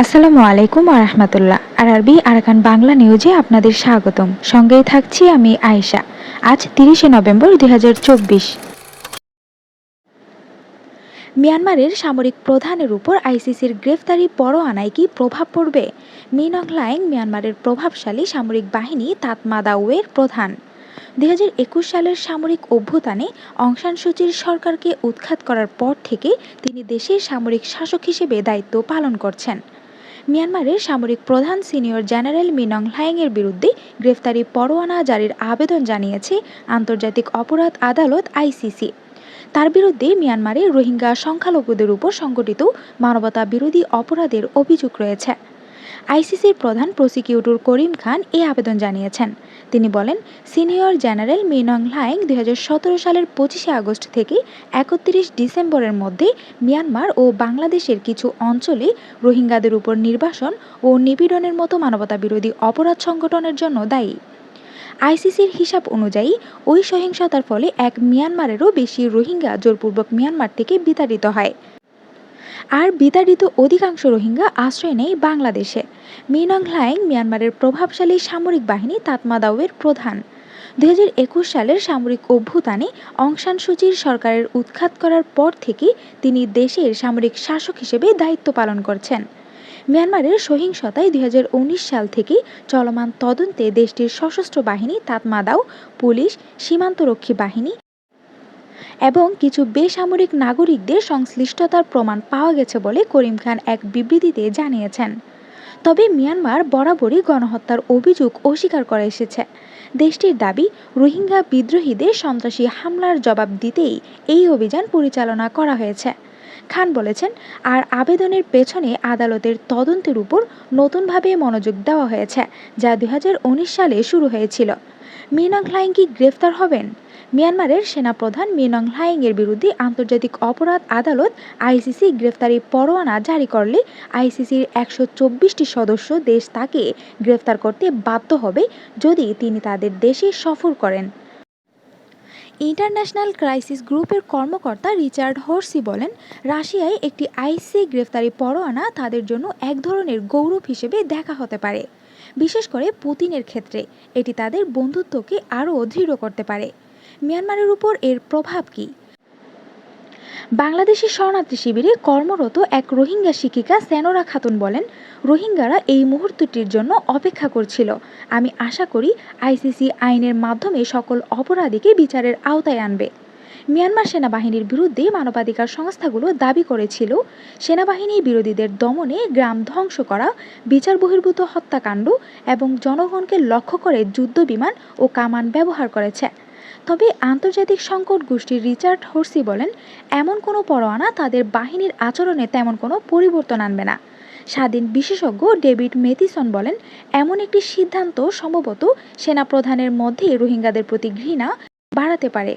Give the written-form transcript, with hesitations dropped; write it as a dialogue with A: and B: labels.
A: আসসালামু আলাইকুম ওয়া রাহমাতুল্লাহ। আরবি আরাকান বাংলা নিউজে আপনাদের স্বাগতম। সঙ্গেই থাকছি আমি আয়েশা। আজ ৩০শে নভেম্বর ২০২৪। মিয়ানমারের সামরিক প্রধানের উপর আইসিসির গ্রেফতারি পরোয়ানায় কি প্রভাব পড়বে? মিন অং হ্লাইং মিয়ানমারের প্রভাবশালী সামরিক বাহিনী তাতমাদাওয়ের প্রধান। ২০২১ সালের সামরিক অভ্যুত্থানে অং সান সুচির সরকারকে উৎখাত করার পর থেকে তিনি দেশের সামরিক শাসক হিসেবে দায়িত্ব পালন করছেন। মিয়ানমারের সামরিক প্রধান সিনিয়র জেনারেল মিন অং হ্লাইংয়ের বিরুদ্ধে গ্রেফতারি পরোয়ানা জারির আবেদন জানিয়েছে আন্তর্জাতিক অপরাধ আদালত আইসিসি। তার বিরুদ্ধে মিয়ানমারে রোহিঙ্গা সংখ্যালঘুদের উপর সংগঠিত মানবতা বিরোধী অপরাধের অভিযোগ রয়েছে। আইসিসির প্রধান প্রসিকিউটর করিম খান এই আবেদন জানিয়েছেন। তিনি বলেন, সিনিয়র জেনারেল মিন অং হ্লাইং ২০১৭ সালের ২৫শে আগস্ট থেকে ৩১ ডিসেম্বরের মধ্যে মিয়ানমার ও বাংলাদেশের কিছু অঞ্চলে রোহিঙ্গাদের উপর নির্বাসন ও নিপীড়নের মতো মানবতা বিরোধী অপরাধ সংগঠনের জন্য দায়ী। আইসিসির হিসাব অনুযায়ী ওই সহিংসতার ফলে এক মিয়ানমারেরও বেশি রোহিঙ্গা জোরপূর্বক মিয়ানমার থেকে বিতাড়িত হয়। আর বিতাড়িত অধিকাংশ রোহিঙ্গা আশ্রয় নেয় বাংলাদেশে। মিন অং হ্লাইং মিয়ানমারের প্রভাবশালী সামরিক বাহিনী তাতমাদাওয়ের প্রধান। ২০২১ সালের সামরিক অভ্যুত্থানে অং সান সুচির সরকারের উৎখাত করার পর থেকে তিনি দেশের সামরিক শাসক হিসেবে দায়িত্ব পালন করছেন। মিয়ানমারের সহিংসতায় ২০১৯ সাল থেকে চলমান তদন্তে দেশটির সশস্ত্র বাহিনী তাতমাদাও, পুলিশ, সীমান্তরক্ষী বাহিনী এবং কিছু বেসামরিক নাগরিকদের সংশ্লিষ্টতার প্রমাণ পাওয়া গেছে বলে করিম খান এক বিবৃতিতে জানিয়েছেন। তবে মিয়ানমার বরাবরই গণহত্যার অভিযোগ অস্বীকার করে এসেছে। দেশটির দাবি, রোহিঙ্গা বিদ্রোহীদের সন্ত্রাসী হামলার জবাব দিতেই এই অভিযান পরিচালনা করা হয়েছে। খান বলেছেন, আর আবেদনের পেছনে আদালতের তদন্তের উপর নতুনভাবে মনোযোগ দেওয়া হয়েছে, যা ২০১৯ সালে শুরু হয়েছিল। মিন অং হ্লাইং কি গ্রেফতার হবেন? মিয়ানমারের সেনাপ্রধান মিন অং হ্লাইংয়ের বিরুদ্ধে আন্তর্জাতিক অপরাধ আদালত আইসিসি গ্রেফতারি পরোয়ানা জারি করলে আইসিসির ১২৪টি সদস্য দেশ তাকে গ্রেফতার করতে বাধ্য হবে যদি তিনি তাদের দেশে সফর করেন। ইন্টারন্যাশনাল ক্রাইসিস গ্রুপের কর্মকর্তা রিচার্ড হোর্সি বলেন, রাশিয়ায় একটি আইসিসি গ্রেফতারি পরোয়ানা তাদের জন্য এক ধরনের গৌরব হিসেবে দেখা হতে পারে। বিশেষ করে পুতিনের ক্ষেত্রে এটি তাদের বন্ধুত্বকে আরও দৃঢ় করতে পারে। মিয়ানমারের উপর এর প্রভাব কী? বাংলাদেশের শরণার্থী শিবিরে কর্মরত এক রোহিঙ্গা শিক্ষিকা সেনোরা খাতুন বলেন, রোহিঙ্গারা এই মুহূর্তটির জন্য অপেক্ষা করছিল। আমি আশা করি আইসিসি আইনের মাধ্যমে সকল অপরাধীকে বিচারের আওতায় আনবে। মিয়ানমার সেনাবাহিনীর বিরুদ্ধে মানবাধিকার সংস্থাগুলো দাবি করেছিল, সেনাবাহিনী বিরোধীদের দমনে গ্রাম ধ্বংস করা, বিচার বহির্ভূত হত্যাকাণ্ড এবং জনগণকে লক্ষ্য করে যুদ্ধবিমান ও কামান ব্যবহার করেছে। তবে আন্তর্জাতিক সংকট গোষ্ঠীর রিচার্ড হোর্সি বলেন, এমন কোনো পরোয়ানা তাদের বাহিনীর আচরণে তেমন কোনো পরিবর্তন আনবে না। স্বাধীন বিশেষজ্ঞ ডেভিড মেথিসন বলেন, এমন একটি সিদ্ধান্ত সম্ভবত সেনাপ্রধানের মধ্যে রোহিঙ্গাদের প্রতি ঘৃণা বাড়াতে পারে।